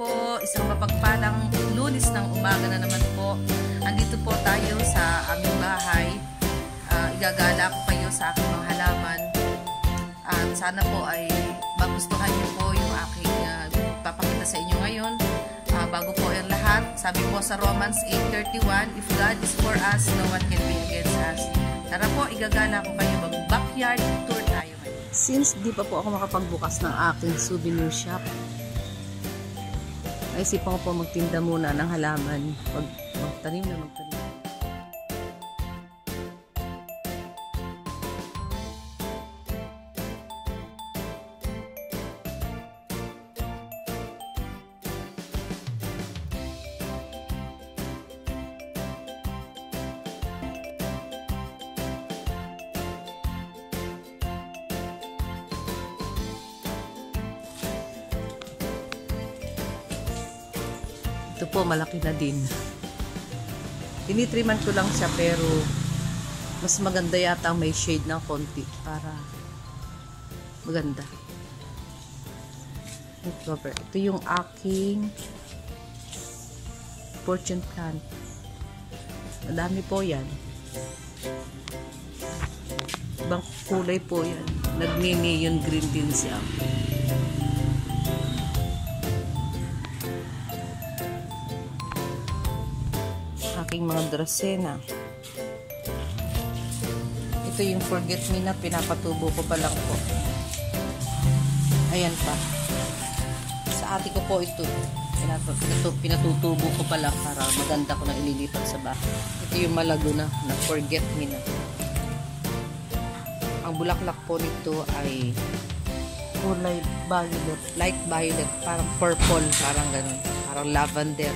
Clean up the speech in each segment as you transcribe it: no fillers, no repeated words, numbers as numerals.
po, isang mapagpalang Lunes ng umaga na naman po. Andito po tayo sa aming bahay. Igagala ko kayo sa aking mga halaman. At sana po ay magustuhan niyo po yung aking papakita sa inyo ngayon. Bago po yung lahat, sabi po sa Romans 8:31, if God is for us, no one can be against us. Tara po, igagala ko kayo, mag-backyard tour tayo ngayon. Since di pa po ako makapagbukas ng aking souvenir shop, naisipan ko po magtinda muna ng halaman. Magtanim na magtanim. Ito po, malaki na din. Tinitriman ko lang siya pero mas maganda yata may shade ng konti para maganda. Ito yung aking fortune plant. Madami po yan. Ibang kulay po yan. Nag-neon green din siya. Aking mga dracena. Ito yung forget me na pinapatubo ko pa lang po. Ayan pa. Sa ate ko po ito. Pinatutubo ko pa lang para maganda ko na ililipat sa bahay. Ito yung malago na forget me na. Ang bulaklak po nito ay kulay violet, light violet, parang purple, parang ganun, parang lavender.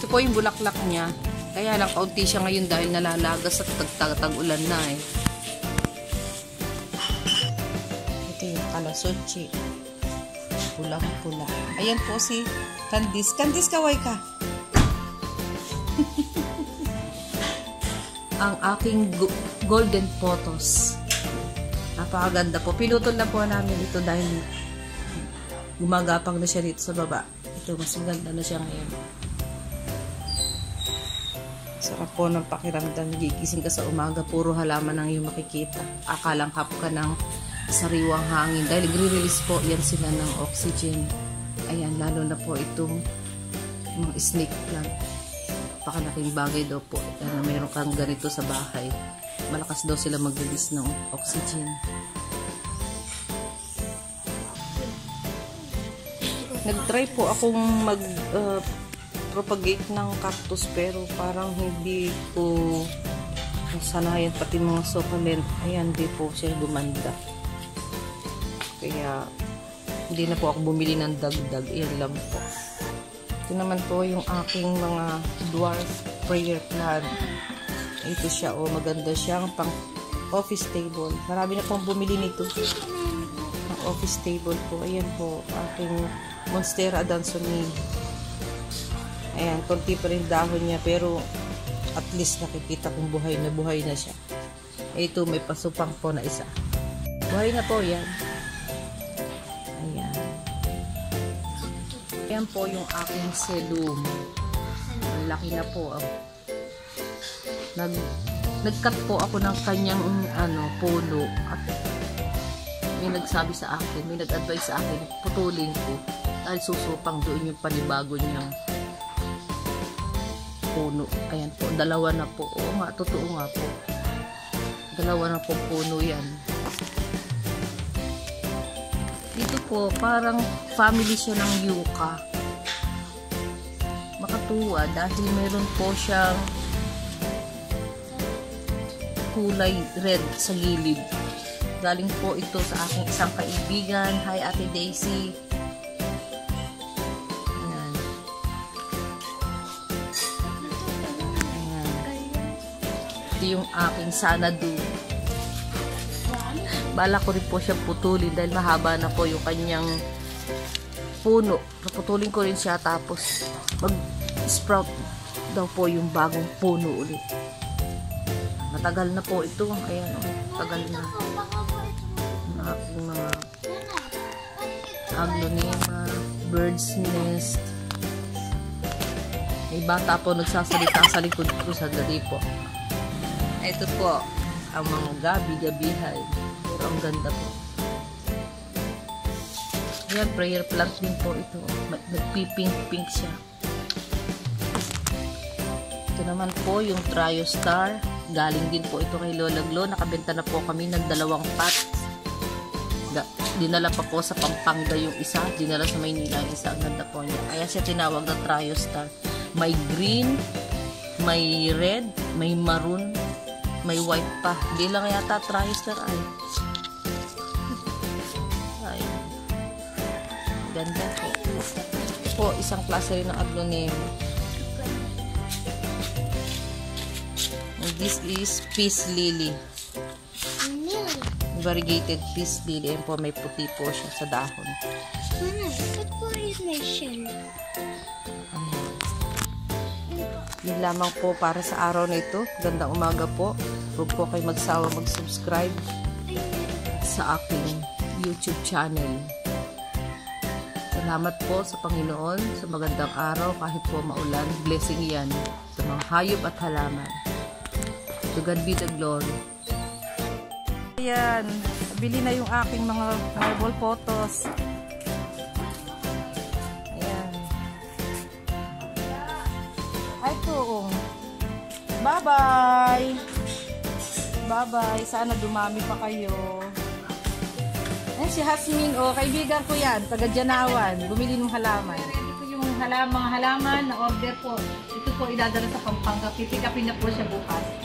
Ito po yung bulaklak niya. Kaya lang kaunti siya ngayon dahil nalalagas at tag-ulan na eh. Ito yung kalasotsi. Pulang-pula. Ayan po si Candice. Candice, kaway ka. Ang aking golden photos. Napakaganda po. Pinutol na po namin ito dahil gumagapang na siya dito sa baba. Ito, mas maganda na siya ngayon. Sarap po ng pakiramdam. Gigising ka sa umaga, puro halaman ang iyong makikita. Akalanghap ka ng sariwang hangin. Dahil nagre-release po yan sila ng oxygen. Ayan, lalo na po itong mga snake plant. Pakalaking bagay daw po. Na mayroon kang ganito sa bahay. Malakas daw sila mag-release ng oxygen. Nag-try po akong propagate ng cactus pero parang hindi ko nasanayan, pati mga succulent. Ayan, di po siya gumanda. Kaya hindi na po ako bumili ng dagdag. Ayan lang po. Ito naman po yung aking mga dwarf prayer plant. Ito siya, maganda siyang pang office table. Marami na pong bumili nito. Ang office table po. Ayan po, aking Monstera adansonii. Ayan, konti pa rin dahon niya pero at least nakikita kong buhay na siya. Ito, may pasupang po na isa. Buhay na po yan. Ayan. Ayan po yung aking selum. Malaki na po. Nag-cut po ako ng kanyang puno at may nagsabi sa akin, may nag-advise sa akin, putulin ko dahil susupang doon yung panibago niyang puno. Ayan po, dalawa na po. Oo nga, totoo nga po. Dalawa na po puno yan. Dito po, parang family siya ng yucca. Makatuwa dahil meron po siyang kulay red sa gilid. Galing po ito sa aking isang kaibigan. Hi, Ate Daisy. Yung aking sanadu. Bala ko rin po siya putulin dahil mahaba na po yung kanyang puno. Putulin ko rin siya tapos mag-sprout daw po yung bagong puno ulit. Matagal na po ito. Ayan, tagal na. Ang aking mga aglonema, bird's nest. May bata po nagsasalita sa likod ko, sandali po. Ito po, ang mga gabi-gabihay. Pero ang ganda po. Ayan, prayer plant din po ito. Nagpipink-pink siya. Ito naman po yung Trio Star. Galing din po ito kay Lola Glo. Nakabenta na po kami ng 2 pots. Dinala pa po sa Pampanga yung isa. Dinala sa Maynila yung isa. Ang ganda po niya. Kaya siya tinawag na Trio Star. May green, may red, may maroon, may white pa. Hindi lang yata Trio Star ay. Ay. Ganda po. Po, isang klase rin ng aglonema. And this is peace lily. Variegated peace lily. Ayan po, may puti po siya sa dahon. What po is my shell? Yun lamang po para sa araw na ito. Gandang umaga po. Huwag po kayo magsawa mag-subscribe sa aking YouTube channel. Salamat po sa Panginoon sa magandang araw kahit po maulan. Blessing yan sa mga hayop at halaman. To God be the glory. Ayan. Nabili na yung aking mga marble photos. Ay, ito. Bye-bye. Bye-bye. Sana dumami pa kayo. Ayan si Hasmin. O, kaibigan ko yan. Taga Janawan. Bumili ng halaman. Ito yung mga halaman na order po. Ito po idadala sa Pampanga. Pipick upin na po siya bukas.